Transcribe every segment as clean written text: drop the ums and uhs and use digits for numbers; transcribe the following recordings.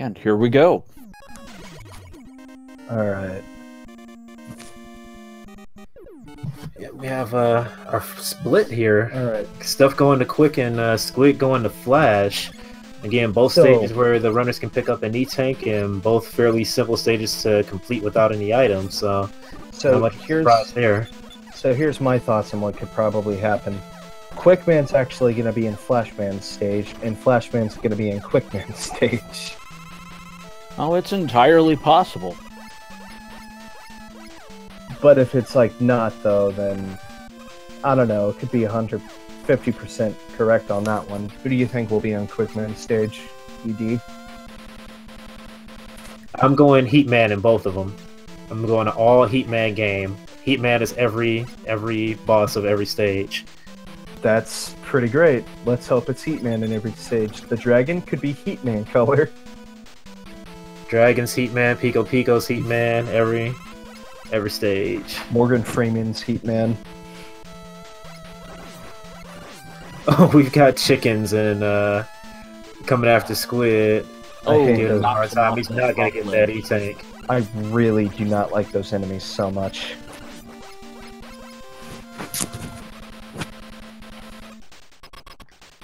And here we go. Alright. Yeah, we have our split here. Alright. Stuff going to Quick and Squid going to Flash. Again, both stages where the runners can pick up an E-Tank, and both fairly simple stages to complete without any items, so not much surprise there. So here's my thoughts on what could probably happen. Quickman's actually going to be in Flashman's stage, and Flashman's going to be in Quickman's stage. Oh, it's entirely possible. But if it's like not, though, then I don't know, it could be 150% correct on that one. Who do you think will be on Quickman's stage, ED? I'm going Heatman in both of them. I'm going to all Heatman game. Heatman is every boss of every stage. That's pretty great. Let's hope it's Heatman in every stage. The dragon could be Heatman color. Dragon's Heatman, Pico Pico's Heatman, every stage. Morgan Freeman's Heatman. Oh, we've got chickens and coming after Squid. Oh, give him a hard time. He's not gonna get that E-Tank. I really do not like those enemies so much.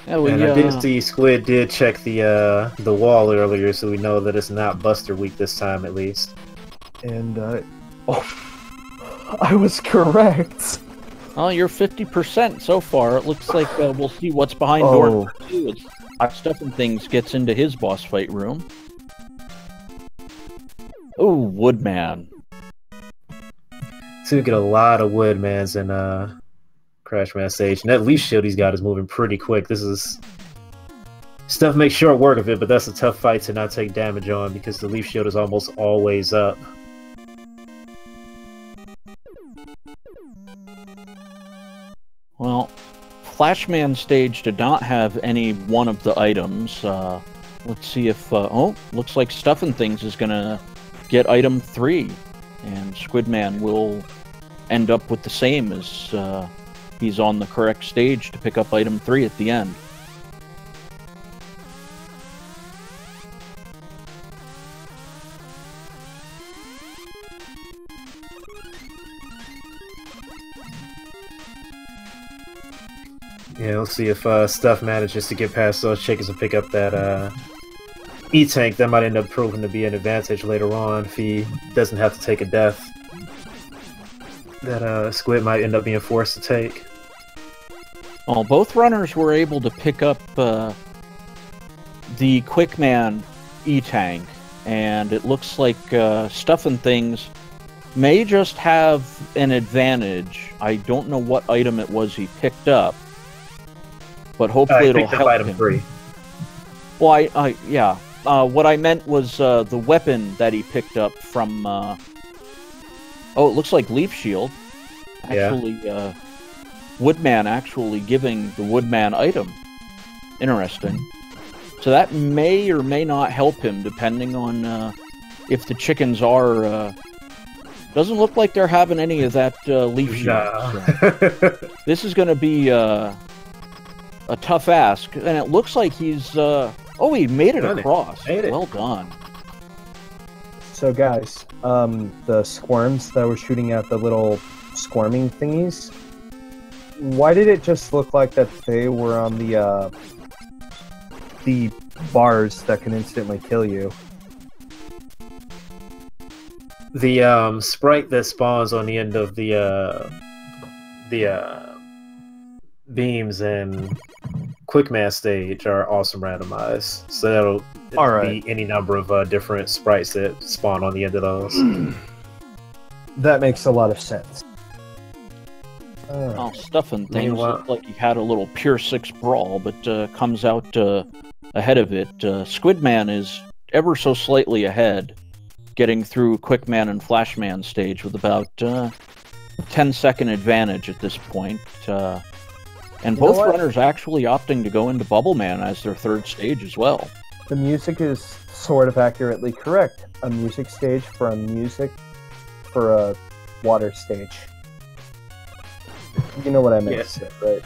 Yeah, And I did see Squid did check the wall earlier, so we know that it's not Buster Week this time, at least. And oh, I was correct. Oh, you're 50% so far. It looks like we'll see what's behind door number 2 as StuffnThings gets into his boss fight room. Oh, Woodman. So we get a lot of Woodmans in Crashman stage. And that leaf shield he's got is moving pretty quick. This is... Stuff makes short work of it, but that's a tough fight to not take damage on because the leaf shield is almost always up. Well, Flashman stage did not have any one of the items. Let's see if... oh, looks like StuffnThings is going to get item 3. And Squidman will end up with the same as he's on the correct stage to pick up item 3 at the end. Yeah, we'll see if Stuff manages to get past those chickens and pick up that E-Tank. That might end up proving to be an advantage later on if he doesn't have to take a death. That Squid might end up being forced to take. Well, both runners were able to pick up the Quickman E-Tank, and it looks like StuffnThings may just have an advantage. I don't know what item it was he picked up, but hopefully it'll help item him. 3. Well, yeah. What I meant was the weapon that he picked up from... oh, it looks like Leaf Shield. Actually, Woodman actually giving the Woodman item. Interesting. So that may or may not help him, depending on if the chickens are... doesn't look like they're having any of that Leaf Shield. Nah. So. This is going to be a tough ask, and it looks like he's... oh, he made it across. Well done. So guys, the squirms that were shooting at the little squirming thingies, why did it just look like that they were on the bars that can instantly kill you? The sprite that spawns on the end of the beams and Quickman stage are also randomized, so that'll be any number of different sprites that spawn on the end of those. That makes a lot of sense. Oh, StuffnThings looked like he had a little Pure 6 brawl, but comes out ahead of it. Squidman is ever so slightly ahead, getting through Quickman and Flashman stage with about 10-second advantage at this point. And both runners actually opting to go into Bubbleman as their third stage as well. The music is sort of accurately correct. A music stage for a water stage. You know what I meant to say, right?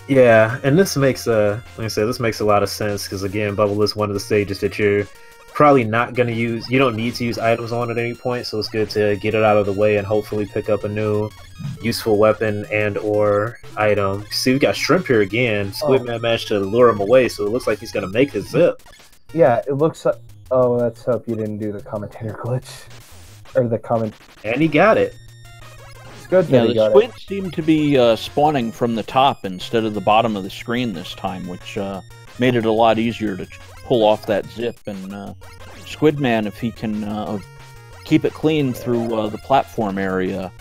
Yeah, and this makes like I said, this makes a lot of sense because again, Bubble is one of the stages that you're probably not going to use... You don't need to use items on at any point, so it's good to get it out of the way and hopefully pick up a new useful weapon and or item. See, we got Shrimp here again. Squidman managed to lure him away, so it looks like he's going to make his zip. Yeah, it looks like... Oh, let's hope you didn't do the commentator glitch. Or the comment... And he got it. It's good that he got it. The squids seem to be spawning from the top instead of the bottom of the screen this time, which made it a lot easier to pull off that zip. And Squidman, if he can keep it clean through the platform area,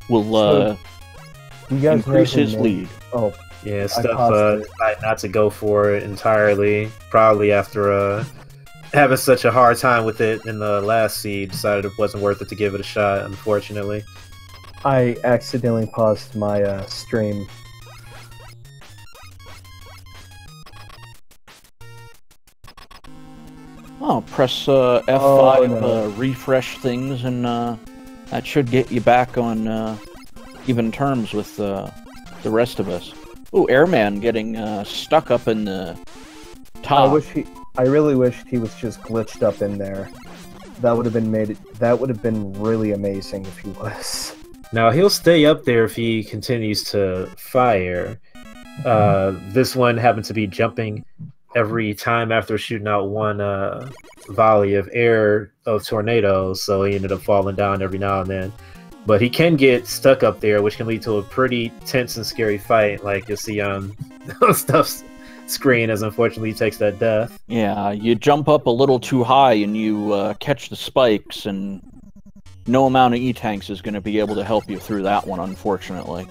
will increase his lead. Oh, yeah, Stuff decided not to go for it entirely. Probably after having such a hard time with it in the last seed, decided it wasn't worth it to give it a shot, unfortunately. I accidentally paused my stream. Oh, press F5, refresh things, and that should get you back on even terms with the rest of us. Ooh, Airman getting stuck up in the top. I really wished he was just glitched up in there. That would have been really amazing if he was. Now he'll stay up there if he continues to fire. This one happened to be jumping every time after shooting out one volley of tornadoes, so he ended up falling down every now and then. But he can get stuck up there, which can lead to a pretty tense and scary fight, like you'll see on Stuff's screen, as unfortunately he takes that death. Yeah, you jump up a little too high and you catch the spikes, and no amount of E-tanks is going to be able to help you through that one, unfortunately.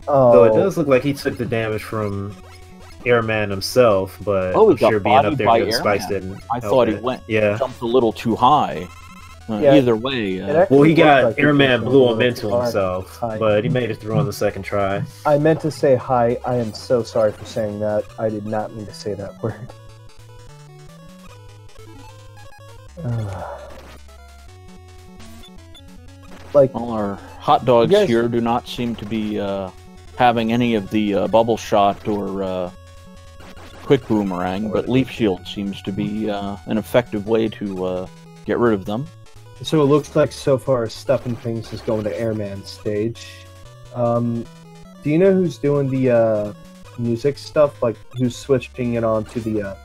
Oh. So it does look like he took the damage from Airman himself, but I'm sure being up there because the spikes didn't. I thought he jumped a little too high. Either way. Well, he got Airman blew him into himself, but he made it through on the second try. I meant to say hi. I am so sorry for saying that. I did not mean to say that word. Well, our hot dogs here do not seem to be having any of the bubble shot or quick boomerang, but leaf shield seems to be an effective way to get rid of them. So it looks like so far StuffnThings is going to Airman stage. Do you know who's doing the music stuff? Like who's switching it on to the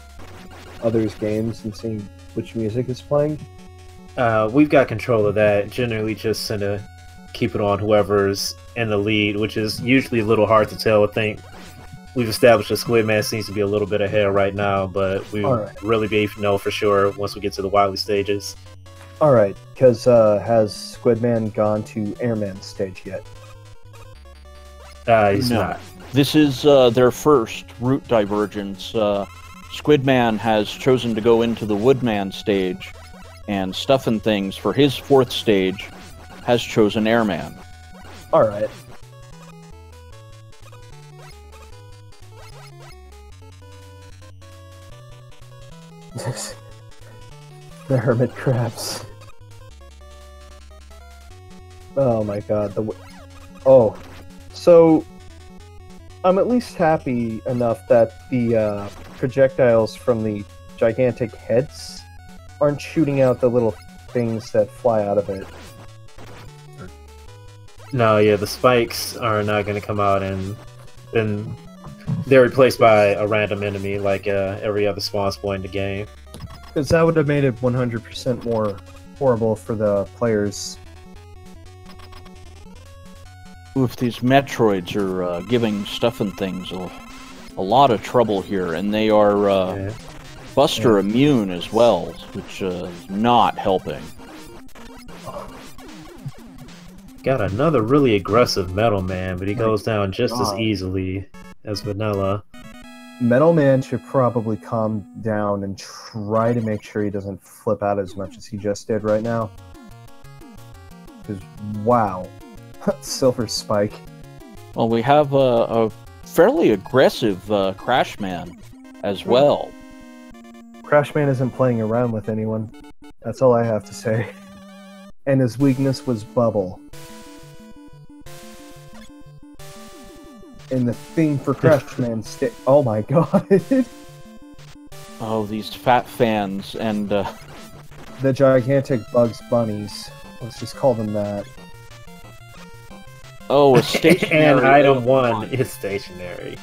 others' games and seeing which music is playing? We've got control of that. Generally just to keep it on whoever's in the lead, which is usually a little hard to tell. I think we've established that Squidman seems to be a little bit ahead right now, but we'll really be able to know for sure once we get to the Wily stages. Alright, because has Squidman gone to Airman stage yet? He's not. This is their first route divergence. Squidman has chosen to go into the Woodman stage, and StuffnThings, for his fourth stage, has chosen Airman. Alright. The hermit crabs. Oh my god. So I'm at least happy enough that the projectiles from the gigantic heads aren't shooting out the little things that fly out of it. No, yeah, the spikes are not going to come out, and then they're replaced by a random enemy like every other spawn point in the game. Because that would have made it 100% more horrible for the players. Oof, these Metroids are giving StuffnThings a lot of trouble here, and they are Buster immune as well, which is not helping. Got another really aggressive Metal Man, but he goes down just as easily as Vanilla. Metal Man should probably calm down and try to make sure he doesn't flip out as much as he just did right now. Because, wow. Silver Spike. Well, we have a fairly aggressive Crashman as well. Crashman isn't playing around with anyone. That's all I have to say. And his weakness was Bubble. And the thing for Crashman oh my god. Oh, these fat fans, and The gigantic Bugs Bunnies. Let's just call them that. Oh, a stationary and item 1 is stationary.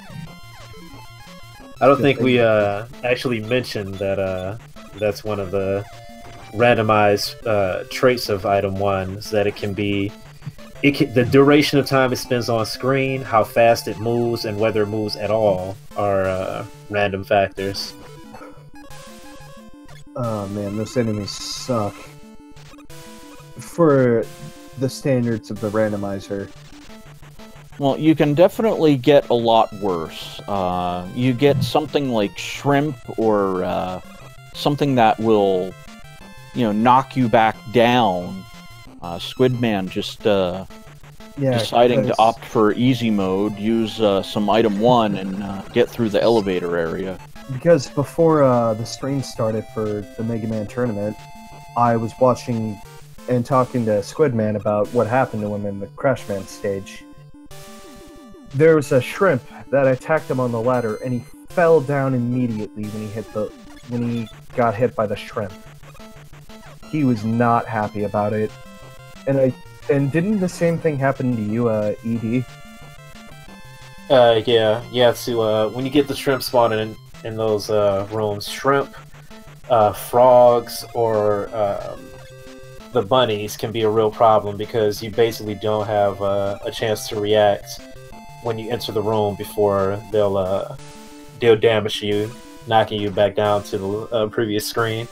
I don't think we actually mentioned that that's one of the randomized traits of item 1, is that it can be the duration of time it spends on screen, how fast it moves, and whether it moves at all are random factors. Oh man, those enemies suck. For the standards of the randomizer. Well, you can definitely get a lot worse. You get something like shrimp or something that will, knock you back down. Squidman just deciding to opt for easy mode, use some item 1, and get through the elevator area. Because before the stream started for the Mega Man tournament, I was watching and talking to Squidman about what happened to him in the Crashman stage. There was a shrimp that attacked him on the ladder, and he fell down immediately when he got hit by the shrimp. He was not happy about it. And didn't the same thing happen to you, ED? Yeah, you have to, when you get the shrimp spawning in those rooms, shrimp, frogs, or the bunnies can be a real problem because you basically don't have a chance to react when you enter the room before they'll damage you, knocking you back down to the previous screen.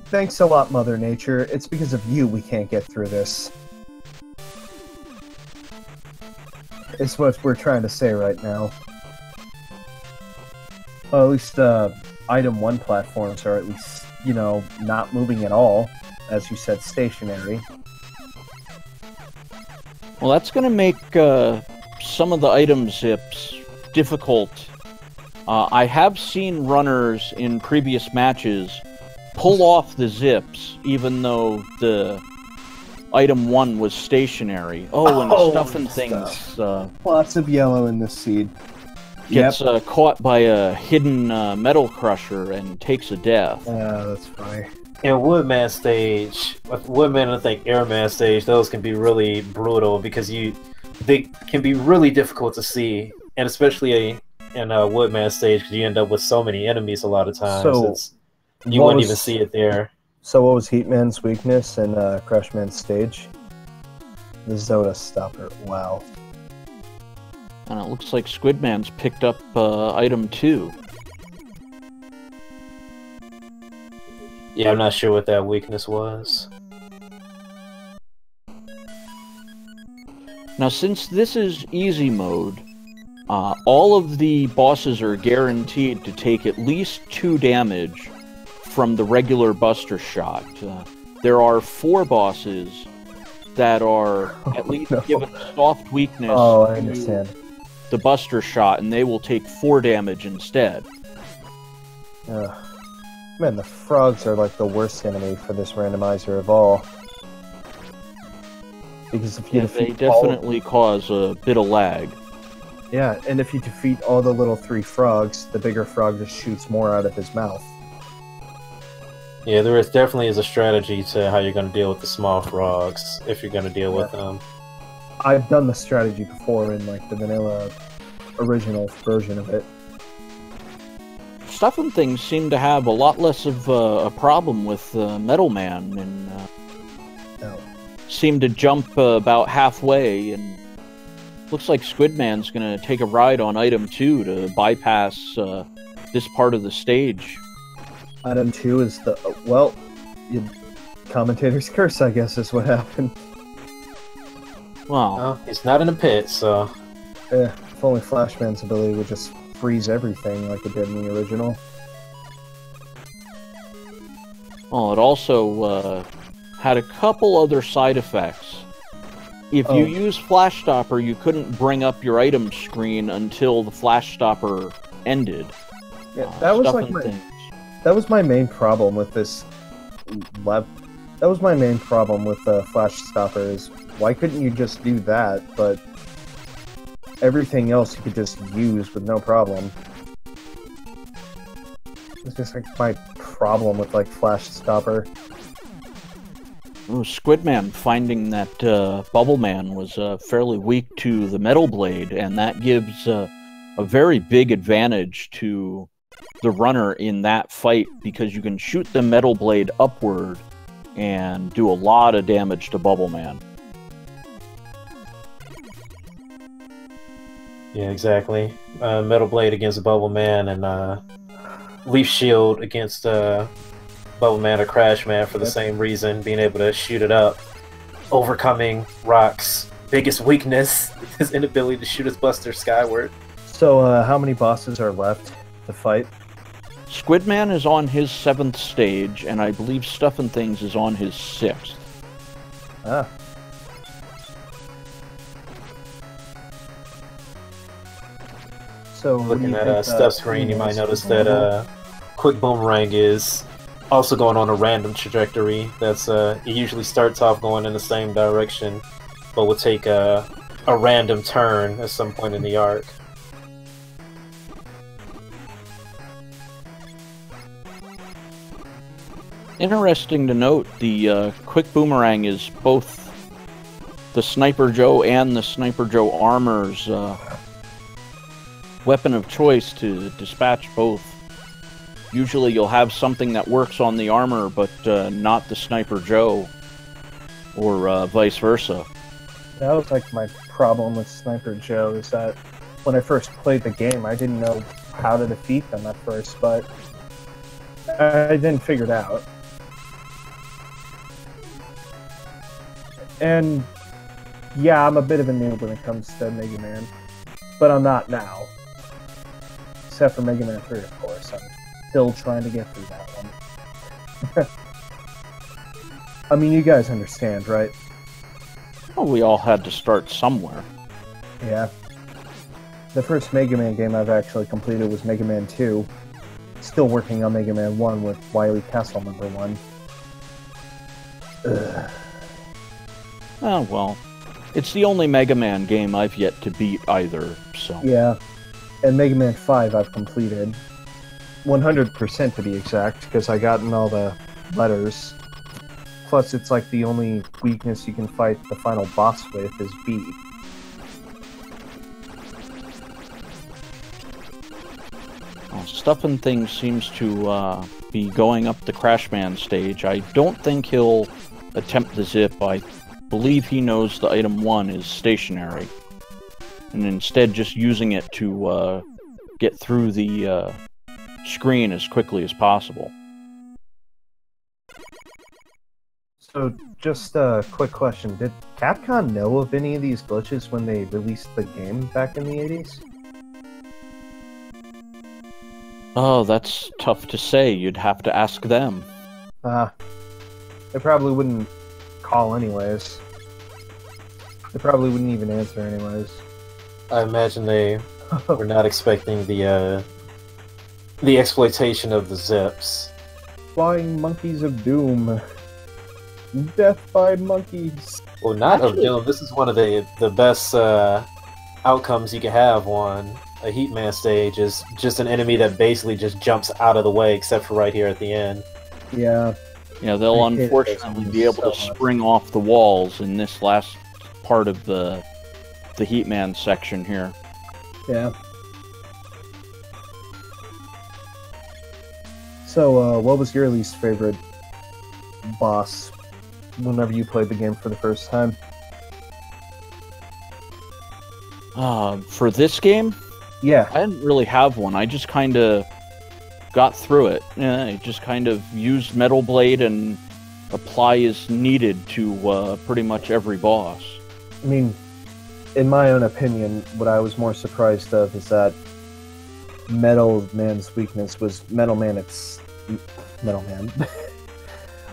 Thanks a lot, Mother Nature. It's because of you we can't get through this. It's what we're trying to say right now. Well, at least item 1 platforms are at least, not moving at all. As you said, stationary. Well, that's going to make some of the item zips difficult. I have seen runners in previous matches pull off the zips, even though the item 1 was stationary. Oh, and StuffnThings lots of yellow in this seed. Gets caught by a hidden metal crusher and takes a death. Yeah, that's funny. In Woodman stage, Woodman and I think Airman stage, those can be really brutal because they can be really difficult to see, and especially in Woodman stage because you end up with so many enemies a lot of times. So, you wouldn't even see it there. So what was Heatman's weakness in Crashman's stage? The Zoda stopper. Wow. And it looks like Squidman's picked up item 2. Yeah, I'm not sure what that weakness was. Now, since this is easy mode, all of the bosses are guaranteed to take at least 2 damage from the regular Buster Shot. There are 4 bosses that are at least given soft weakness I understand. to the Buster Shot, and they will take 4 damage instead. Man, the frogs are like the worst enemy for this randomizer of all. Because if you defeat they definitely cause a bit of lag. Yeah, and if you defeat all the little 3 frogs, the bigger frog just shoots more out of his mouth. Yeah, there definitely is a strategy to how you're going to deal with the small frogs, if you're going to deal with them. I've done the strategy before in like the vanilla original version of it. StuffnThings seem to have a lot less of a problem with Metal Man, and seem to jump about halfway, and looks like Squidman's gonna take a ride on item 2 to bypass this part of the stage. Item 2 is the commentator's curse, I guess, is what happened. Well, it's not in a pit, so if only Flashman's ability would just freeze everything like it did in the original. Well, it also had a couple other side effects. If you use Flash Stopper, you couldn't bring up your item screen until the Flash Stopper ended. Yeah, that was my main problem with this. That was my main problem with Flash Stopper. Is why couldn't you just do that? But everything else you could just use with no problem. It's just like my problem with like Flash Stopper. Squidman finding that Bubble Man was fairly weak to the Metal Blade, and that gives a very big advantage to the runner in that fight, because you can shoot the Metal Blade upward and do a lot of damage to Bubble Man. Yeah, exactly. Metal Blade against Bubble Man, and Leaf Shield against Bubble Man or Crash Man for the same reason, being able to shoot it up, overcoming Rock's biggest weakness, his inability to shoot his buster skyward. So, how many bosses are left to fight? Squidman is on his 7th stage, and I believe StuffnThings is on his 6th. Ah. So, looking at Stuff screen, you might notice that Quick Boomerang is also going on a random trajectory. That's it usually starts off going in the same direction, but will take a random turn at some point in the arc. Interesting to note, the Quick Boomerang is both the Sniper Joe and the Sniper Joe Armor's weapon of choice to dispatch both. Usually you'll have something that works on the armor, but not the Sniper Joe, or vice versa. That was like my problem with Sniper Joe, is that when I first played the game, I didn't know how to defeat them at first, but I then figured it out. And yeah, I'm a bit of a noob when it comes to Mega Man, but I'm not now. Except for Mega Man 3, of course. I'm still trying to get through that one. I mean, you guys understand, right? Well, we all had to start somewhere. Yeah. The first Mega Man game I've actually completed was Mega Man 2. Still working on Mega Man 1 with Wily Castle number 1. Ugh. Oh, well. It's the only Mega Man game I've yet to beat either, so... Yeah. And Mega Man 5 I've completed. 100% to be exact, because I gotten all the letters. Plus, it's like the only weakness you can fight the final boss with is B. Well, StuffnThings seems to be going up the Crashman stage. I don't think he'll attempt the zip. I believe he knows the item 1 is stationary, and instead just using it to get through the screen as quickly as possible. So, just a quick question. Did Capcom know of any of these glitches when they released the game back in the 80s? Oh, that's tough to say. You'd have to ask them. They probably wouldn't call anyways. They probably wouldn't even answer anyways. I imagine they were not expecting the exploitation of the zips. Flying monkeys of doom. Death by monkeys. Well, not of doom. This is one of the best outcomes you can have on a Heatman stage, is just an enemy that basically just jumps out of the way, except for right here at the end. Yeah. Yeah, they'll unfortunately be able to spring off the walls in this last part of the Heatman section here. Yeah. So, what was your least favorite boss whenever you played the game for the first time? For this game? Yeah. I didn't really have one. I just kind of got through it. I just kind of used Metal Blade and apply as needed to pretty much every boss. I mean, in my own opinion, what I was more surprised of is that Metal Man's weakness was Metal Man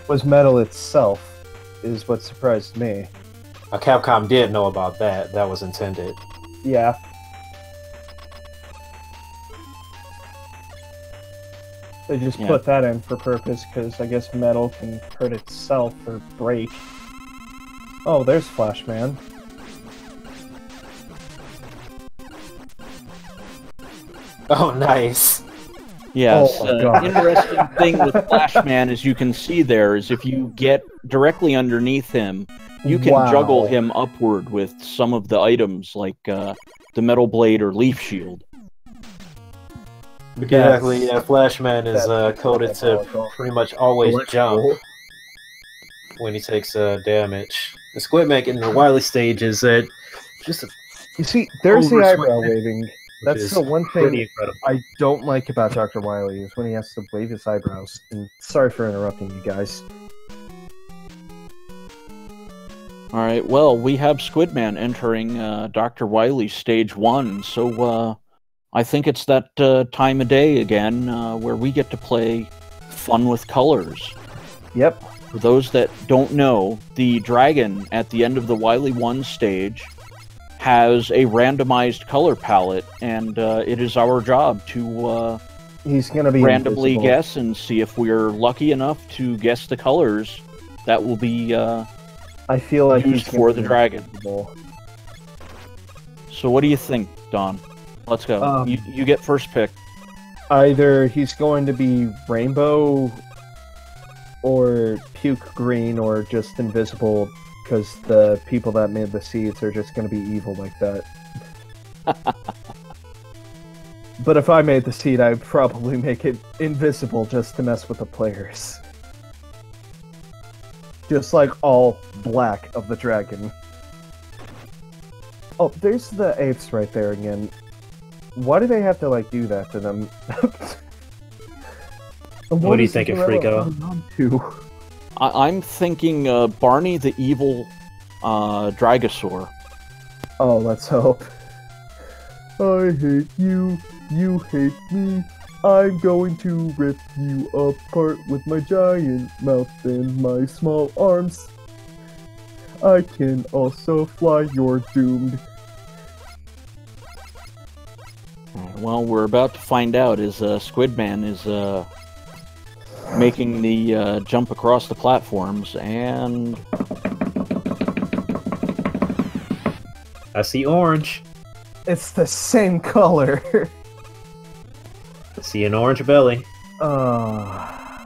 was metal itself, is what surprised me. Capcom did know about that. That was intended. Yeah. They just put that in for purpose, because I guess metal can hurt itself or break. Oh, there's Flashman. Oh, nice. Yes, Oh my God. interesting thing with Flashman, as you can see there, is if you get directly underneath him, you can juggle him upward with some of the items, like the Metal Blade or Leaf Shield. Exactly, yeah, Flashman is coded to pretty much always jump when he takes damage. The Squidman in the Wily stage is just a You see, there's the over eyebrow Squidman, waving. which That's is the one pretty thing incredible. I don't like about Dr. Wily is when he has to wave his eyebrows. And sorry for interrupting you guys. Alright, well, we have Squidman entering Dr. Wily's stage 1, so I think it's that time of day again where we get to play Fun with Colors. Yep. For those that don't know, the dragon at the end of the Wily 1 stage has a randomized color palette, and it is our job to He's gonna be randomly invisible. guess and see if we're lucky enough to guess the colors that will be I feel like used he's for gonna the be dragon. invisible. So what do you think, Don? Let's go. You get first pick. Either he's going to be rainbow or puke green or just invisible because the people that made the seeds are just going to be evil like that. But if I made the seed, I'd probably make it invisible just to mess with the players. Just like all black of the dragon. Oh, there's the apes right there again. Why do they have to, like, do that to them? What do you think, Afriko? I'm thinking Barney the evil Dragosaur. Oh, let's hope. I hate you, you hate me. I'm going to rip you apart with my giant mouth and my small arms. I can also fly, you're doomed. Well, we're about to find out as Squidman is making the jump across the platforms, and I see orange. It's the same color. I see an orange belly. I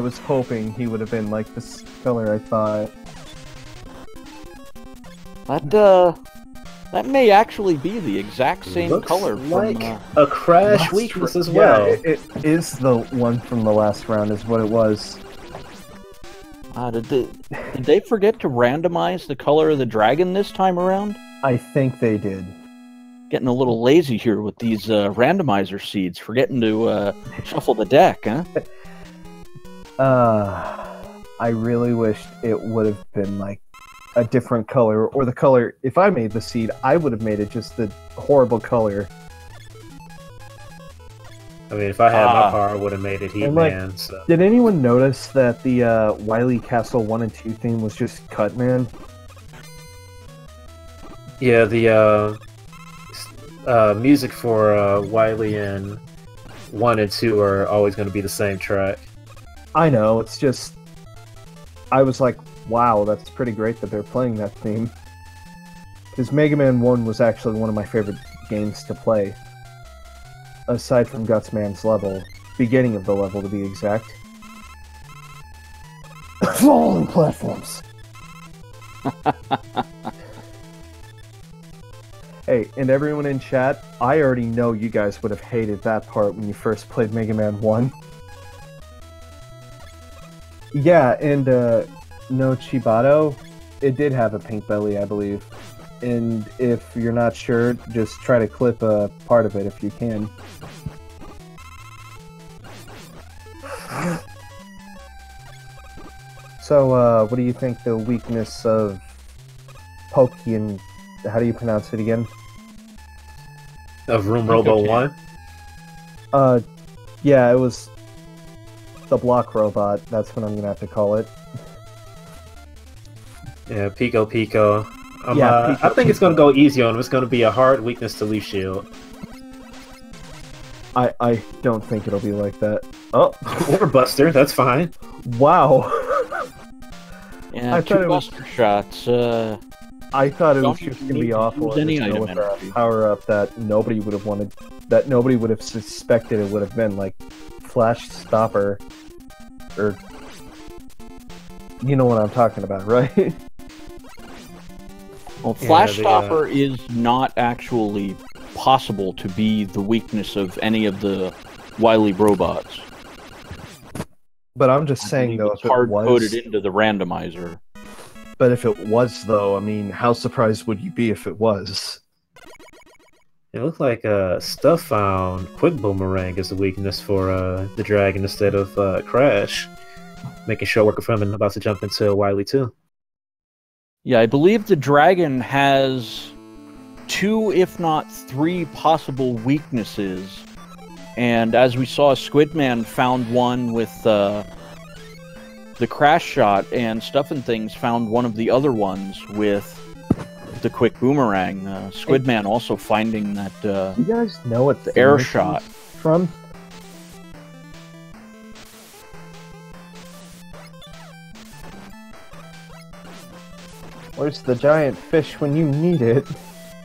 was hoping he would have been like this color. I thought that may actually be the exact same Looks color like from a crash weakness as well. Yeah, it is the one from the last round, is what it was. Did they forget to randomize the color of the dragon this time around? I think they did. Getting a little lazy here with these randomizer seeds, forgetting to shuffle the deck, huh? I really wished it would have been like a different color, or the color. If I made the seed, I would have made it just the horrible color. I mean, if I had my power, I would have made it Heat Man. So. Did anyone notice that the Wily Castle 1 and 2 theme was just cut, man? Yeah, the music for Wily and 1 and 2 are always going to be the same track. I know, it's just... I was like, wow, that's pretty great that they're playing that theme. Because Mega Man 1 was actually one of my favorite games to play. Aside from Gutsman's level. Beginning of the level, to be exact. Falling platforms! Hey, and everyone in chat, I already know you guys would have hated that part when you first played Mega Man 1. Yeah, and no Chibato, it did have a pink belly, I believe. And if you're not sure, just try to clip a part of it if you can. So, what do you think the weakness of Pokey and... How do you pronounce it again? Of Room Robo 1? Yeah, it was the block robot. That's what I'm gonna have to call it. Yeah, Pico Pico. Yeah, I think it's gonna go easy on him. It's gonna be a hard weakness to Leaf Shield. I don't think it'll be like that. Oh, or Buster, that's fine. Wow. Yeah, two Buster shots. I thought it was Don't just even going to be need to awful use any and item with a energy. power-up that nobody would have wanted, that nobody would have suspected it would have been, like Flash Stopper, or... You know what I'm talking about, right? Well, Flash Stopper is not actually possible to be the weakness of any of the Wily robots. But I'm just saying, though, it's if it hard-coded was... into the randomizer. But if it was, though, I mean, how surprised would you be if it was? It looked like Stuff found Quick Boomerang as a weakness for the Dragon instead of Crash. Making sure working for him and about to jump into Wily too. Yeah, I believe the Dragon has 2, if not 3, possible weaknesses. And as we saw, Squidman found one with the Crash Shot, and StuffnThings found one of the other ones with the Quick Boomerang. Squidman also finding that you guys know what the air shot from? Where's the giant fish when you need it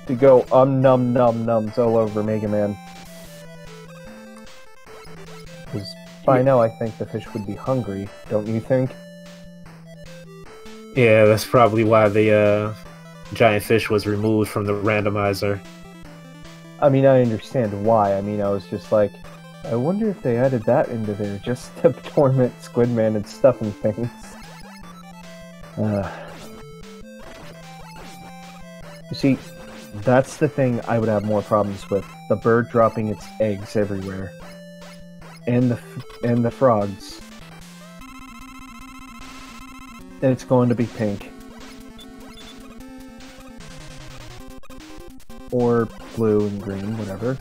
to go num num nums all over Mega Man? Because by now I think the fish would be hungry, don't you think? Yeah, that's probably why the giant fish was removed from the randomizer. I mean, I understand why. I mean, I was just like, I wonder if they added that into there just to torment Squidman and StuffnThings. You see, that's the thing I would have more problems with. The bird dropping its eggs everywhere. And the frogs. And it's going to be pink. Or blue and green, whatever.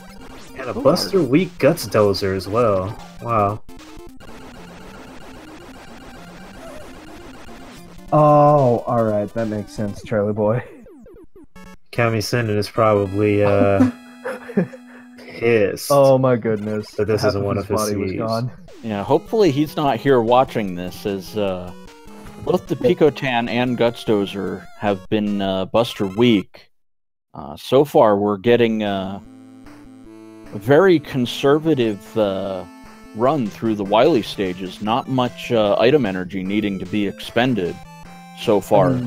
And a Buster Weak Guts Dozer as well. Wow. Oh, alright, that makes sense, Charlie boy. Kami Senden is probably pissed. Oh my goodness. That this isn't one of his body was Cs. gone. Yeah, hopefully he's not here watching this, as both the Picotan and Gutsdozer have been Buster Weak. So far, we're getting a very conservative run through the Wily stages. Not much item energy needing to be expended so far.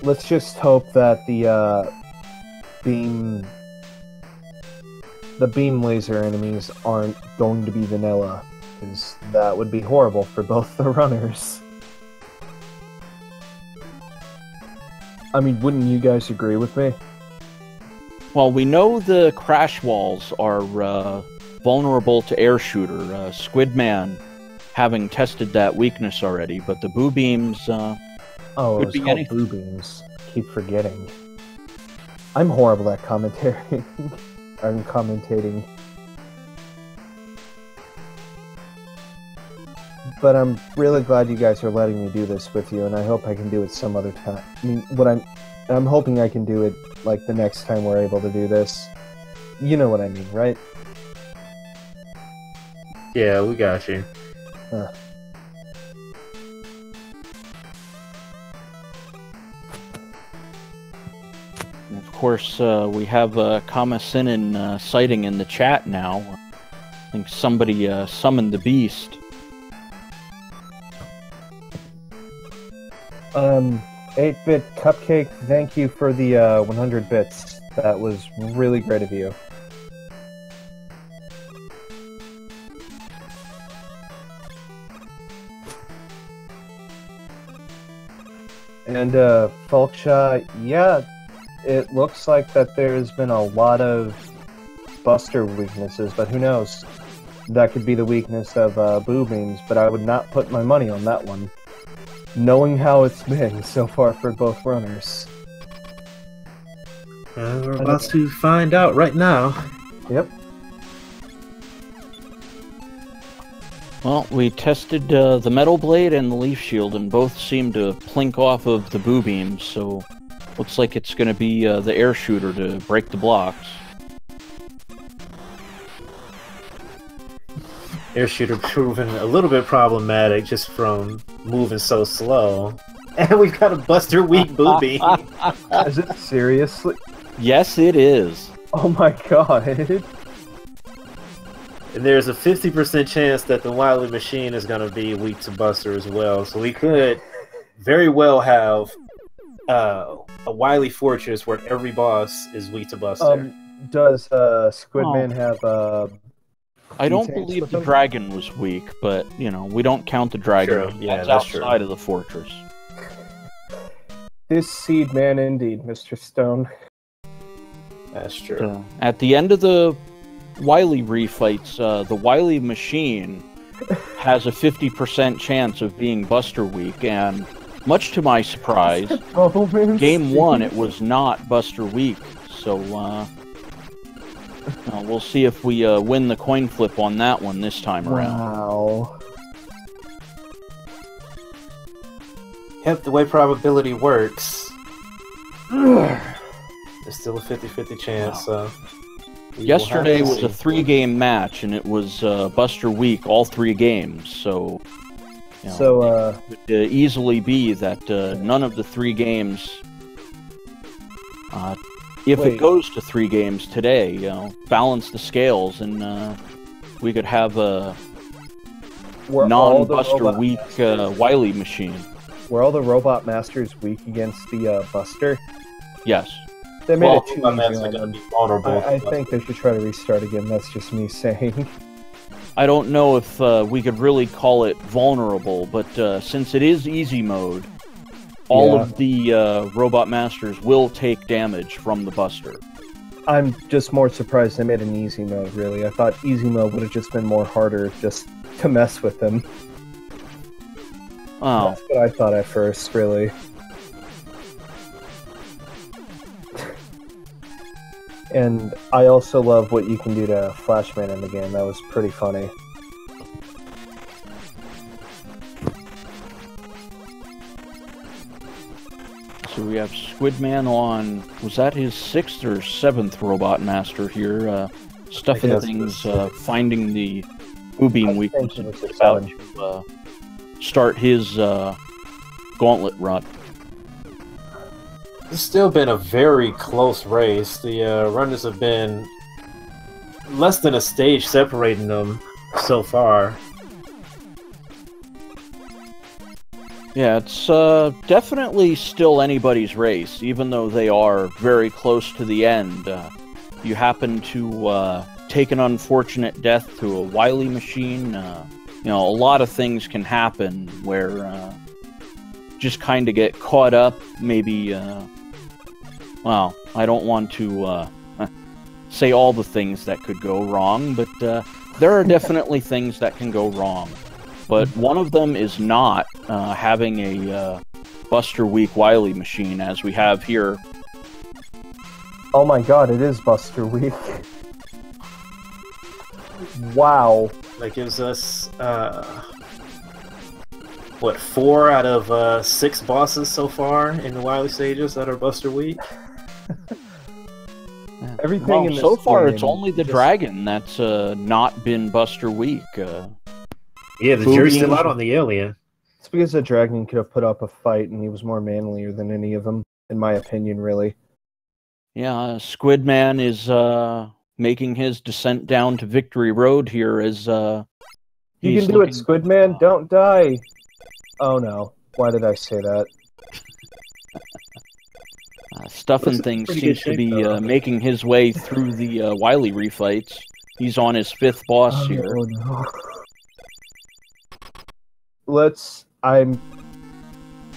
Let's just hope that the beam laser enemies aren't going to be vanilla, because that would be horrible for both the runners. I mean, wouldn't you guys agree with me? Well, we know the crash walls are vulnerable to air shooter. Squidman having tested that weakness already, but the boo beams Oh, could it's be called anything. blue beams. Keep forgetting. I'm horrible at commentary. I'm commentating. But I'm really glad you guys are letting me do this with you, and I hope I can do it some other time. I mean, I'm hoping I can do it, like, the next time we're able to do this. You know what I mean, right? Yeah, we got you. Of course, we have Kamasinen sighting in the chat now. I think somebody summoned the beast. 8-bit Cupcake, thank you for the 100 bits. That was really great of you. And Folkshaw, yeah, it looks like that there's been a lot of Buster weaknesses, but who knows? That could be the weakness of Boo Beams, but I would not put my money on that one. Knowing how it's been so far for both runners. We're about to find out right now. Yep. Well, we tested the Metal Blade and the Leaf Shield, and both seem to plink off of the Boo Beams, so looks like it's going to be the Air Shooter to break the blocks. Air Shooter proving a little bit problematic just from moving so slow. And we've got a Buster Week booby. Is it seriously? Yes, it is. Oh my god. And there's a 50% chance that the Wily Machine is going to be weak to Buster as well. So we could very well have a Wily Fortress where every boss is weak to Buster. Does Squidman have I don't believe the dragon was weak, but you know we don't count the dragon. True. Yeah, that's true. outside of the fortress. This seed man indeed, Mr. Stone. That's true. At the end of the Wily refights, the Wily Machine has a 50% chance of being Buster weak, and much to my surprise, Game 1 it was not Buster weak. So we'll see if we win the coin flip on that one this time around. Wow. Yep, the way probability works, there's still a 50-50 chance. Wow. So yesterday was a 3-game match, and it was Buster week all 3 games. So, it could easily be that none of the 3 games. If it goes to 3 games today, balance the scales, and we could have a non-Buster weak Wily Machine. Were all the Robot Masters weak against the Buster? Yes. They made it too easy on them. I think they should try to restart again. That's just me saying. I don't know if we could really call it vulnerable, but since it is easy mode, all of the Robot Masters will take damage from the Buster. I'm just more surprised they made an easy mode, really. I thought easy mode would have just been more harder just to mess with them. Oh. That's what I thought at first, really. And I also love what you can do to Flashman in the game. That was pretty funny. So we have Squidman on, was that his 6th or 7th Robot Master here? StuffnThings finding the Boobeam weakness and about to start his gauntlet run. It's still been a very close race. The runners have been less than a stage separating them so far. Yeah, it's definitely still anybody's race, even though they are very close to the end. You happen to take an unfortunate death to a Wily Machine. A lot of things can happen where just kind of get caught up, maybe. Well, I don't want to say all the things that could go wrong, but there are definitely things that can go wrong. But one of them is not having a Buster Week Wily Machine, as we have here. Oh my god, it is Buster Week. Wow. That gives us, 4 out of 6 bosses so far in the Wily stages that are Buster Week? Everything in this so far, game it's only the dragon that's not been Buster Week. Yeah, the jury's still out on the alien. It's because the dragon could have put up a fight, and he was more manlier than any of them, in my opinion, really. Yeah, Squidman is making his descent down to Victory Road here as you can do it, Squidman. Don't die. Oh no! Why did I say that? StuffnThings seems to be making his way through the Wily refights. He's on his 5th boss here. Oh no!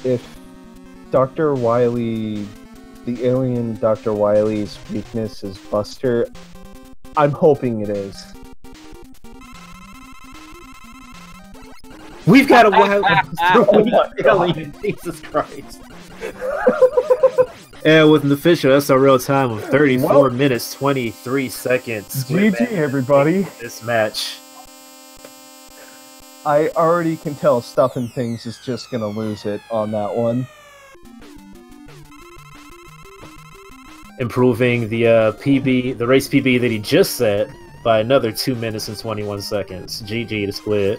If Dr. Wily, the alien Dr. Wily's weakness is Buster, I'm hoping it is. We've got a Wily alien, Jesus Christ. And with an official SRL time of 34 minutes, 23 seconds. GG, everybody. This match. I already can tell StuffnThings is just gonna lose it on that one. Improving the PB, the race PB that he just set by another 2 minutes and 21 seconds. GG to Squid.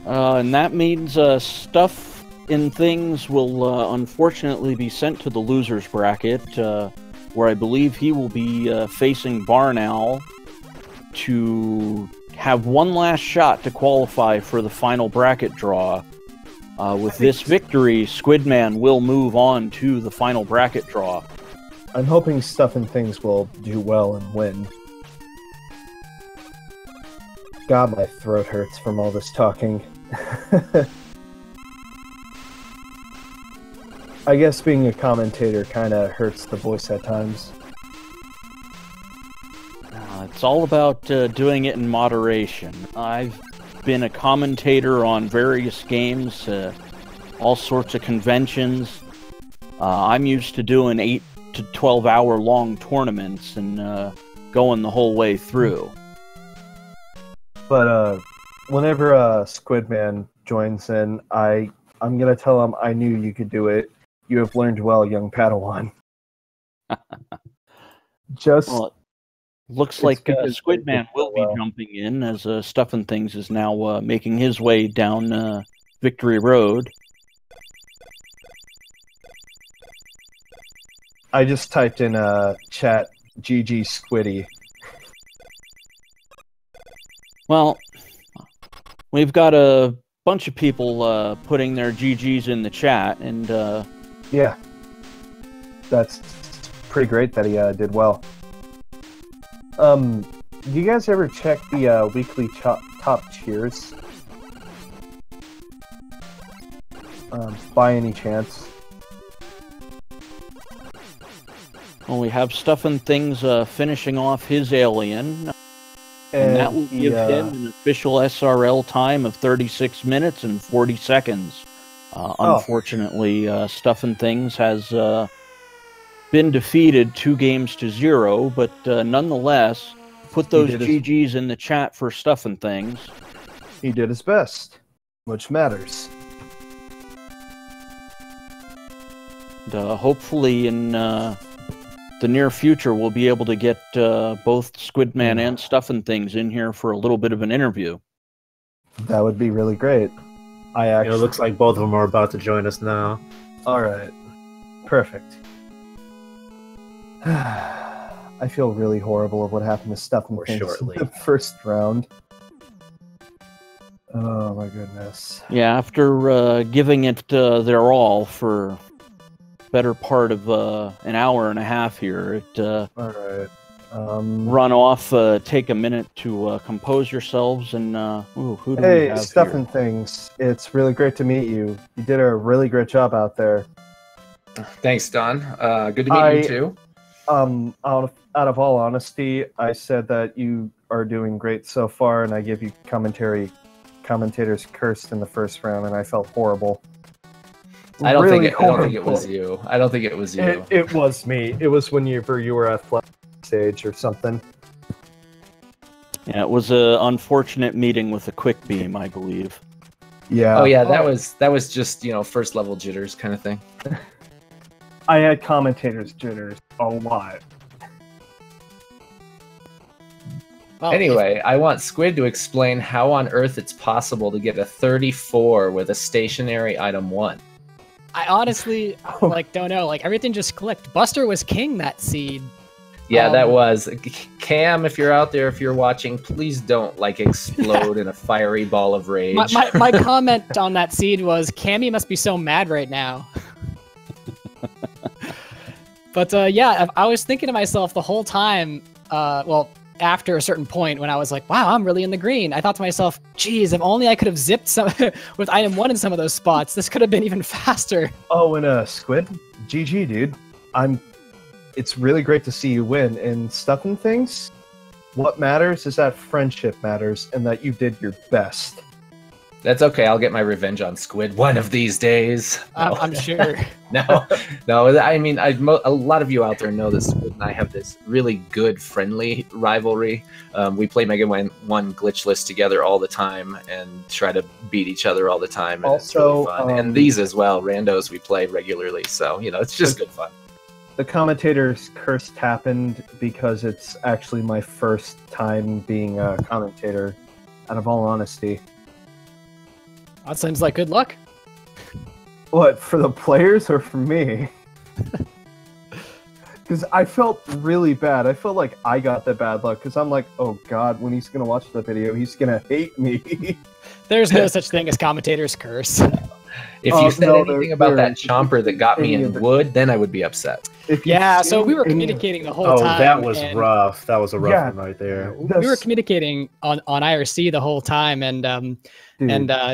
And that means Stuff in Things will unfortunately be sent to the losers bracket, where I believe he will be facing Barn Owl to have one last shot to qualify for the final bracket draw. With this victory, Squidman will move on to the final bracket draw. I'm hoping StuffnThings will do well and win. God, my throat hurts from all this talking. I guess being a commentator kind of hurts the voice at times. It's all about doing it in moderation. I've been a commentator on various games, all sorts of conventions. I'm used to doing 8 to 12 hour long tournaments and going the whole way through. But whenever Squidman joins in, I'm gonna tell him I knew you could do it. You have learned well, young Padawan. Well, looks like Squidman will be jumping in as StuffnThings is now making his way down Victory Road. I just typed in chat GG Squiddy. Well, we've got a bunch of people putting their GGs in the chat, and yeah, that's pretty great that he did well. Do you guys ever check the weekly top tiers? By any chance? Well, we have StuffnThings finishing off his Alien, and that will give him an official SRL time of 36 minutes and 40 seconds. Unfortunately, StuffnThings has been defeated 2-0, but nonetheless, put those GGs in the chat for StuffnThings. He did his best, which matters. And, hopefully in the near future, we'll be able to get both Squidman and StuffnThings in here for a little bit of an interview. That would be really great. It looks like both of them are about to join us now. Alright. Perfect. I feel really horrible of what happened to StuffnThings in the first round. Oh my goodness. Yeah, after giving it their all for better part of an hour and a half here, it Alright. run off, take a minute to compose yourselves, and who do we have Hey, here? StuffnThings, it's really great to meet you. You did a really great job out there. Thanks, Don. Good to meet you too. Out of all honesty, I said that you are doing great so far, and I give you commentators cursed in the first round, and I felt horrible. I don't think it was you. I don't think it was you. It was me. It was when you were at flat stage or something. Yeah, it was an unfortunate meeting with a quick beam, I believe. Yeah. Oh yeah, that was just, first level jitters kind of thing. I had commentators jitters a lot. Well, anyway, I want Squid to explain how on earth it's possible to get a 34 with a stationary item 1. I honestly, don't know. Everything just clicked. Buster was king that seed. Yeah, that was. Cam, if you're out there, if you're watching, please don't, explode in a fiery ball of rage. My comment on that seed was, Cammy must be so mad right now. But, yeah, I was thinking to myself the whole time, after a certain point when I was like, wow, I'm really in the green. I thought to myself, geez, if only I could have zipped some with item 1 in some of those spots. This could have been even faster. Oh, and Squid, GG, dude. It's really great to see you win. And StuffnThings, what matters is that friendship matters and that you did your best. That's okay. I'll get my revenge on Squid one of these days. No. I'm sure. No. I mean, a lot of you out there know that Squid and I have this really good, friendly rivalry. We play Mega Man 1 glitchless together all the time and try to beat each other all the time. And also, it's really fun. And these as well, randos, we play regularly. So, it's just good fun. The commentator's curse happened because it's actually my first time being a commentator, out of all honesty. That seems like good luck. What, for the players or for me? Because I felt really bad. I felt like I got the bad luck because I'm like, oh god, when he's gonna watch the video, he's gonna hate me. There's no such thing as commentator's curse. If you said anything about that chomper that got me in wood, then I would be upset. Yeah, so we were communicating the whole time. Oh, that was rough. That was a rough one right there. We were communicating on IRC the whole time, and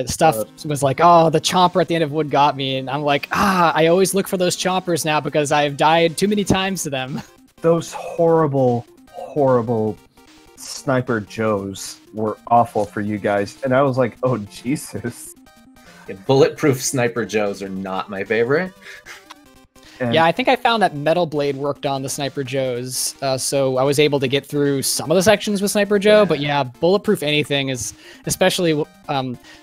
Stuff was like, oh, the chomper at the end of wood got me, and I'm like, I always look for those chompers now because I've died too many times to them. Those horrible, horrible Sniper Joes were awful for you guys, and I was like, oh, Jesus. Yeah, bulletproof Sniper Joes are not my favorite. And yeah, I think I found that Metal Blade worked on the Sniper Joes, so I was able to get through some of the sections with Sniper Joe, but yeah, bulletproof anything is, especially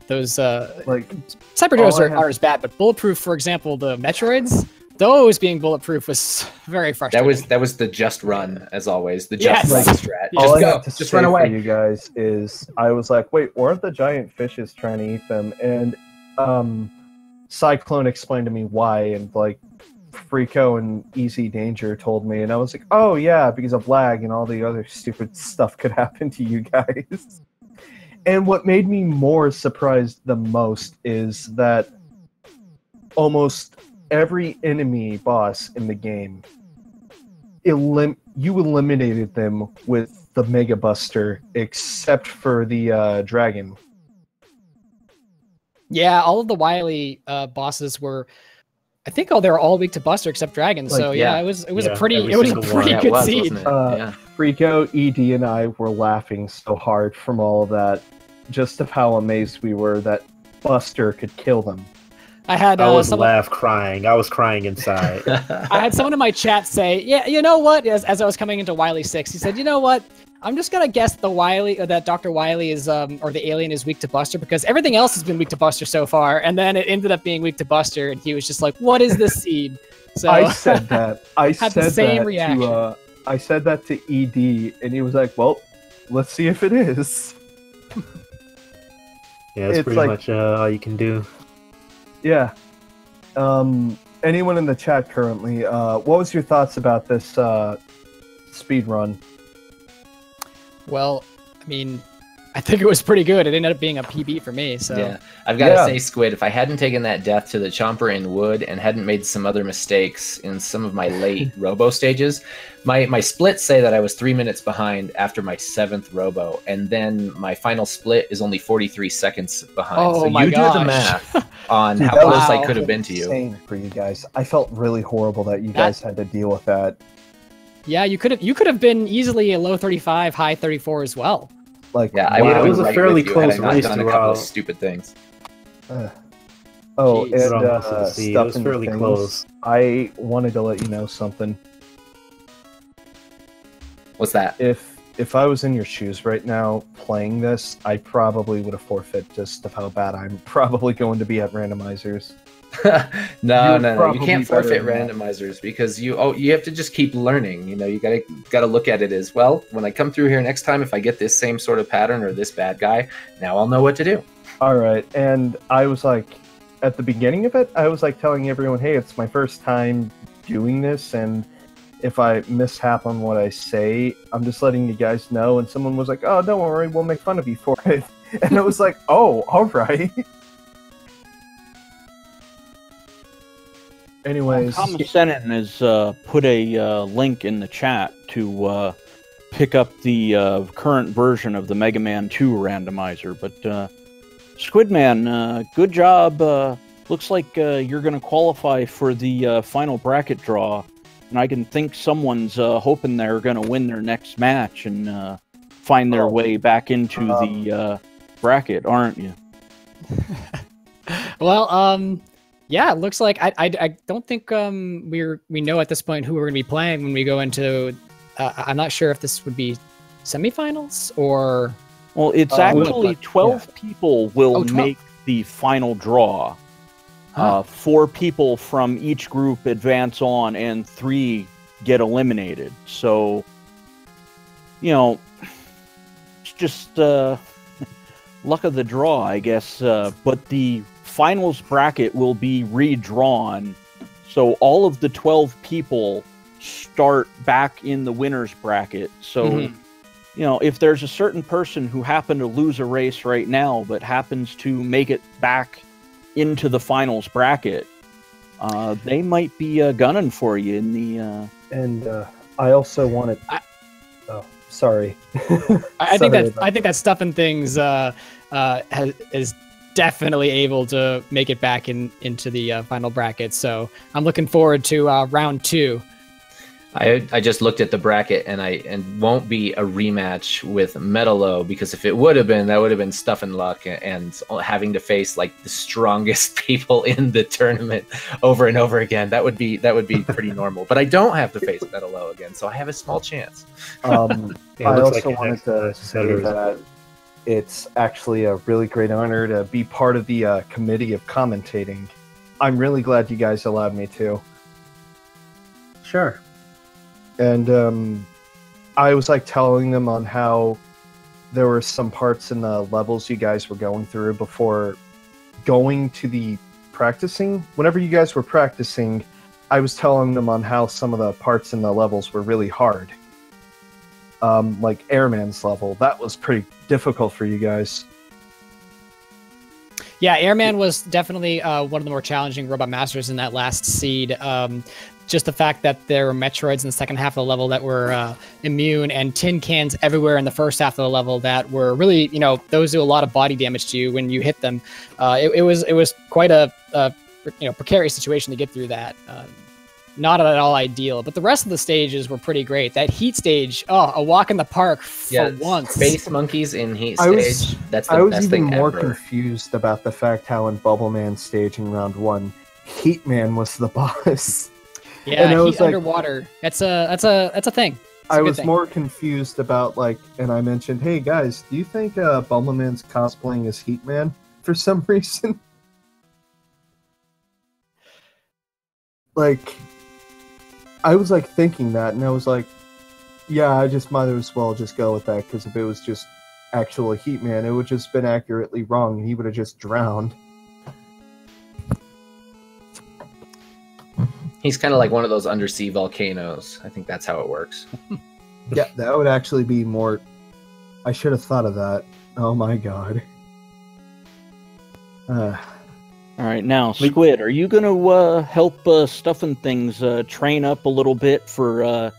those, like, Sniper Joes are as bad, but bulletproof, for example, the Metroids, those being bulletproof was very frustrating. That was the just run, as always, the just run strat. All Just I go, have to just say run away. for you guys is, I was like, wait, weren't the giant fishes trying to eat them? And Cyclone explained to me why, and like Freako and Easy Danger told me, and I was like, oh yeah, because of lag and all the other stupid stuff could happen to you guys. And what made me more surprised the most is that almost every enemy boss in the game, you eliminated them with the Mega Buster, except for the dragon. Yeah, all of the Wily bosses were, I think, they were all weak to Buster except Dragon. Like, so yeah, it was a pretty good one. seed. Freako, ED, and I were laughing so hard from all of that, just of how amazed we were that Buster could kill them. I was crying. I was crying inside. I had someone in my chat say, yeah, you know what? As I was coming into Wily 6, he said, you know what? I'm just gonna guess that Dr. Wily is, or the alien is weak to Buster because everything else has been weak to Buster so far, and then it ended up being weak to Buster, and he was just like, "What is this seed?" So I said that. I had said the same that reaction. I said that to ED, and he was like, "Well, let's see if it is." Yeah, it's pretty much all you can do. Yeah. Anyone in the chat currently? What was your thoughts about this speed run? Well, I mean, I think it was pretty good. It ended up being a PB for me. So yeah, I've got to say, Squid, if I hadn't taken that death to the chomper in wood and hadn't made some other mistakes in some of my late robo stages, my splits say that I was 3 minutes behind after my 7th robo, and then my final split is only 43 seconds behind. Oh, so my you gosh. do the math on Dude, how that close was I could have been to you. Insane for you guys. I felt really horrible that you guys had to deal with that. Yeah, you could have been easily a low 35, high 34 as well. Like, yeah, it was a fairly close race done a couple of stupid things. And it was fairly StuffnThings, close. I wanted to let you know something. What's that? If I was in your shoes right now playing this, I probably would have forfeit just of how bad I'm probably going to be at randomizers. No. You can't forfeit better than randomizers because you have to just keep learning. You know, you gotta look at it as well. When I come through here next time, if I get this same sort of pattern or this bad guy, now I'll know what to do. All right, and I was like, at the beginning of it, I was like telling everyone, hey, it's my first time doing this, and if I mishap on what I say, I'm just letting you guys know. And someone was like, oh, don't worry, we'll make fun of you for it. And I was like, oh, all right. Anyways, Tom Senin has put a link in the chat to pick up the current version of the Mega Man 2 randomizer. But Squidman, good job. Looks like you're going to qualify for the final bracket draw. And I can think someone's hoping they're going to win their next match and find their way back into the bracket, aren't you? Well, yeah, it looks like I don't think we know at this point who we're going to be playing when we go into. I'm not sure if this would be semifinals or. Well, it's actually 12 people will make the final draw. 4 people from each group advance on, and 3 get eliminated. So, you know, it's just luck of the draw, I guess. But the finals bracket will be redrawn, so all of the 12 people start back in the winners bracket. So, you know, if there's a certain person who happened to lose a race right now, but happens to make it back into the finals bracket, they might be gunning for you in the. And I also wanted. Oh, sorry. I think that StuffnThings is definitely able to make it back into the final bracket. So I'm looking forward to round 2. I just looked at the bracket and won't be a rematch with Metalo, because if it would have been, that would have been Stuff and Luck and having to face like the strongest people in the tournament over and over again. That would be pretty normal. But I don't have to face Metalo again, so I have a small chance. I also wanted to say that it's actually a really great honor to be part of the committee of commentating. I'm really glad you guys allowed me to. Sure. And I was like telling them on how there were some parts in the levels you guys were going through before going to the practicing. Whenever you guys were practicing, I was telling them on how some of the parts in the levels were really hard. Like Airman's level, that was pretty difficult for you guys. Yeah, Airman was definitely one of the more challenging Robot Masters in that last seed. Just the fact that there were Metroids in the second half of the level that were immune, and tin cans everywhere in the first half of the level that were really, you know, those do a lot of body damage to you when you hit them. It was quite a precarious situation to get through that. Not at all ideal, but the rest of the stages were pretty great. That heat stage, a walk in the park for once. Space monkeys in heat stage. That's the I was best even thing more ever. confused about the fact how in Bubbleman stage in round 1, Heatman was the boss. Yeah, and I was heat underwater. That's a thing. I was more confused about and I mentioned, hey guys, do you think Bubbleman's cosplaying as Heatman for some reason? I was thinking that, and I was like, yeah, I just might as well just go with that, because if it was just actual Heatman, it would just been accurately wrong, and he would have just drowned. He's kind of like one of those undersea volcanoes. I think that's how it works. Yeah, that would actually be more... I should have thought of that. Oh my god. Alright, now, Squid, are you going to help StuffnThings train up a little bit for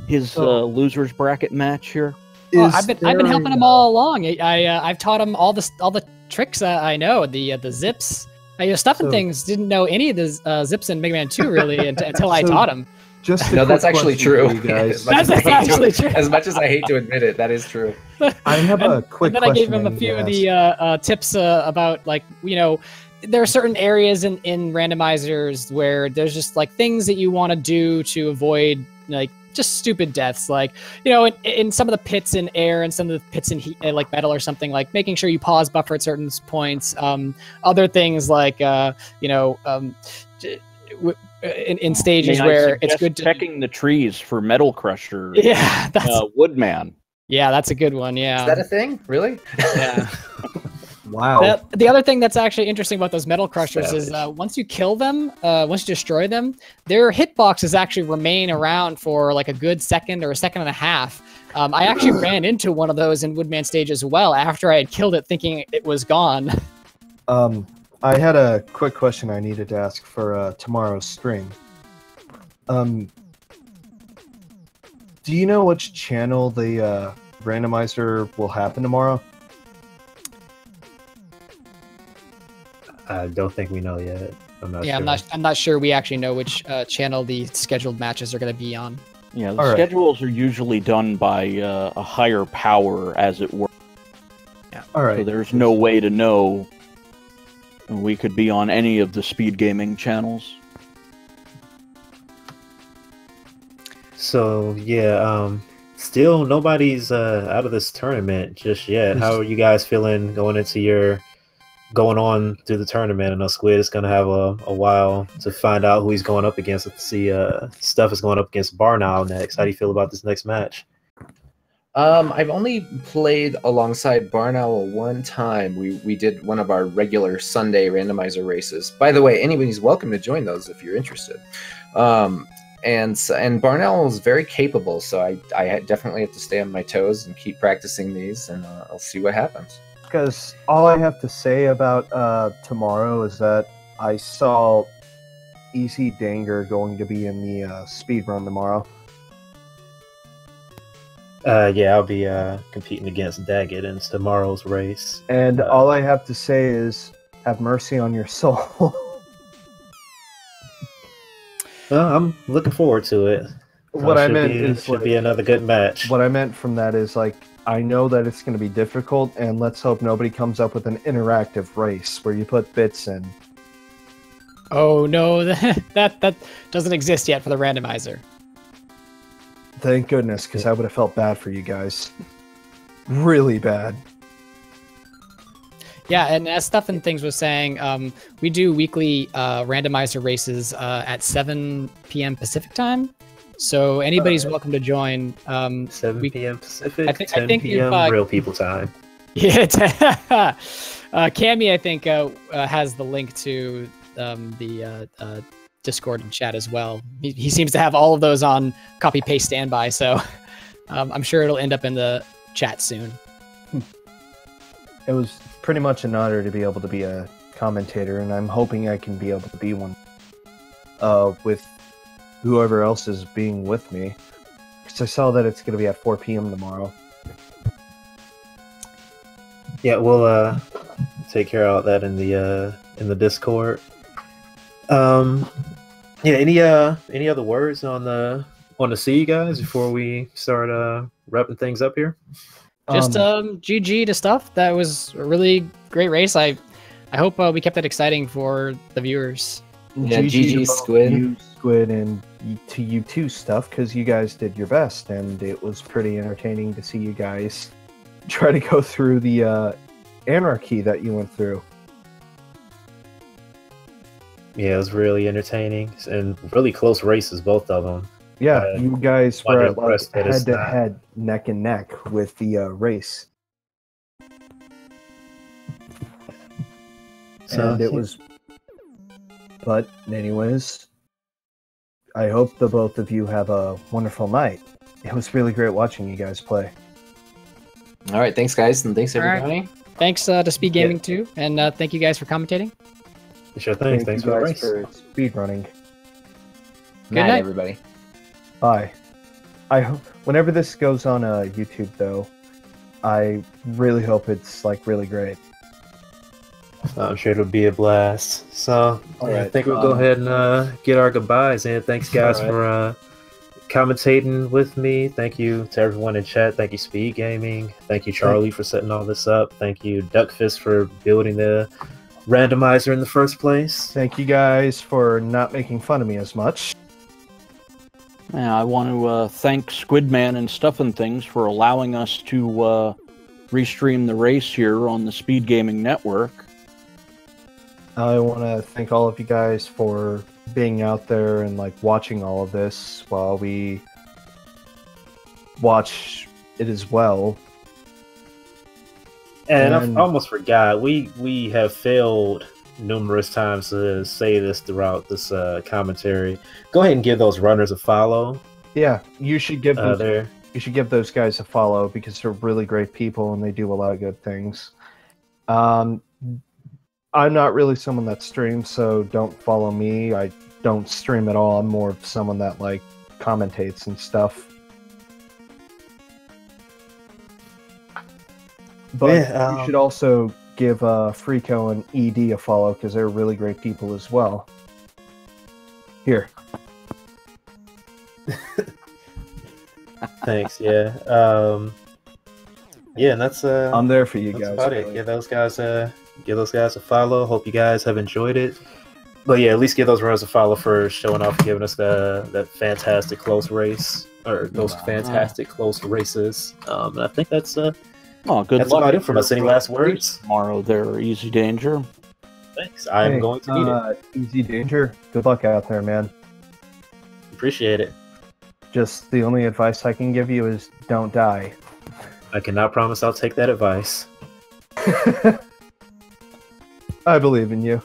his losers bracket match here? I've been helping him all along. I've taught him all the tricks I know, the zips. StuffnThings didn't know any of the zips in Mega Man 2 really until I taught him. That's actually true. That's actually true. As much as I hate to admit it, that is true. I have a quick question. And then I gave him a few of the tips about, there are certain areas in randomizers where there's just things that you want to do to avoid just stupid deaths, in some of the pits in air and some of the pits in heat, like metal or something, making sure you pause buffer at certain points. Other things in stages where it's good to checking the trees for Metal Crusher. Yeah, that's Woodman. Yeah, that's a good one. Yeah, is that a thing? Really? Yeah. Wow. The other thing that's actually interesting about those Metal Crushers is once you kill them, once you destroy them, their hitboxes actually remain around for a good second or a second and a half. I actually ran into one of those in Woodman stage as well after I had killed it thinking it was gone. I had a quick question I needed to ask for tomorrow's stream. Do you know which channel the randomizer will happen tomorrow? I don't think we know yet. I'm not sure. I'm not sure we actually know which channel the scheduled matches are going to be on. Yeah, the schedules are usually done by a higher power, as it were. Yeah. All right. So there's no way to know. We could be on any of the speed gaming channels. So yeah, still nobody's out of this tournament just yet. How are you guys feeling going on through the tournament? I know Squid is going to have a while to find out who he's going up against. Let's see, Stuff is going up against Barnow next. How do you feel about this next match? I've only played alongside Barn Owl one time. We did one of our regular Sunday randomizer races. By the way, anybody's welcome to join those if you're interested. And Barn Owl is very capable, so I definitely have to stay on my toes and keep practicing these, and I'll see what happens. Because all I have to say about tomorrow is that I saw Easy Danger going to be in the speed run tomorrow. Yeah, I'll be competing against Daggett in tomorrow's race. And all I have to say is, have mercy on your soul. Well, I'm looking forward to it. What I meant is should be another good match. What I meant from that is, like, I know that it's going to be difficult, and let's hope nobody comes up with an interactive race where you put bits in. Oh no, that doesn't exist yet for the randomizer. Thank goodness, because I would have felt bad for you guys. Really bad. Yeah, and as StuffnThings was saying, we do weekly randomizer races at 7 p.m. Pacific time. So anybody's welcome to join. 7 p.m. Pacific, I think p.m. real people time. Yeah, Cammy, I think, has the link to the Discord and chat as well. He seems to have all of those on copy-paste standby, so I'm sure it'll end up in the chat soon. It was pretty much an honor to be able to be a commentator, and I'm hoping I can be able to be one with whoever else is being with me. Because I saw that it's going to be at 4 p.m. tomorrow. Yeah, we'll take care of that in the Discord. Yeah, any other words on the sea, guys, before we start wrapping things up here? Just GG to Stuff. That was a really great race. I hope we kept that exciting for the viewers. Yeah, GG Squid. You, Squid, and to you too, Stuff, because you guys did your best, and it was pretty entertaining to see you guys try to go through the anarchy that you went through. Yeah, it was really entertaining and really close races, both of them. Yeah, you guys were at like head-to-head, neck and neck with the race. And it was... But anyways, I hope the both of you have a wonderful night. It was really great watching you guys play. All right, thanks guys, and thanks everybody. Right. Thanks to Speed Gaming too, and thank you guys for commentating. Sure thing. Thanks for the race. For speed running. Good night, everybody. Bye. I hope whenever this goes on YouTube, though, I really hope it's like really great. I'm sure it'll be a blast. So right. I think we'll go ahead and get our goodbyes. And thanks, guys, for commentating with me. Thank you to everyone in chat. Thank you, Speed Gaming. Thank you, Charlie, for setting all this up. Thank you, Duckfist, for building the randomizer in the first place. Thank you guys for not making fun of me as much. Yeah, I want to thank Squidman and StuffnThings for allowing us to restream the race here on the Speed Gaming Network. I want to thank all of you guys for being out there and like watching all of this while we watch it as well. And I almost forgot, we have failed numerous times to say this throughout this commentary. Go ahead and give those runners a follow. Yeah, you should give you should give those guys a follow because they're really great people and they do a lot of good things. I'm not really someone that streams, so don't follow me. I don't stream at all. I'm more of someone that like commentates and stuff. But you should also give Freako and ED a follow because they're really great people as well. Here. Thanks. Yeah. Yeah, and that's I'm there for you guys. About it. Give those guys a follow. Hope you guys have enjoyed it. But yeah, at least give those runners a follow for showing off and giving us that fantastic close race or those fantastic close races. And I think that's good. That's luck about it from us. Any last words tomorrow? There, Easy Danger. Thanks. I'm going to need it. Easy Danger. Good luck out there, man. Appreciate it. Just the only advice I can give you is don't die. I cannot promise I'll take that advice. I believe in you.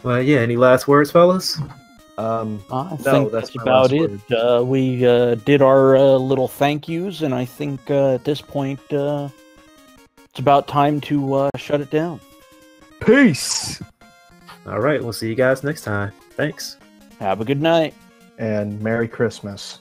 Well, yeah. Any last words, fellas? I think that's that's my about last it. We did our little thank yous, and I think at this point it's about time to shut it down. Peace! All right. We'll see you guys next time. Thanks. Have a good night. And Merry Christmas.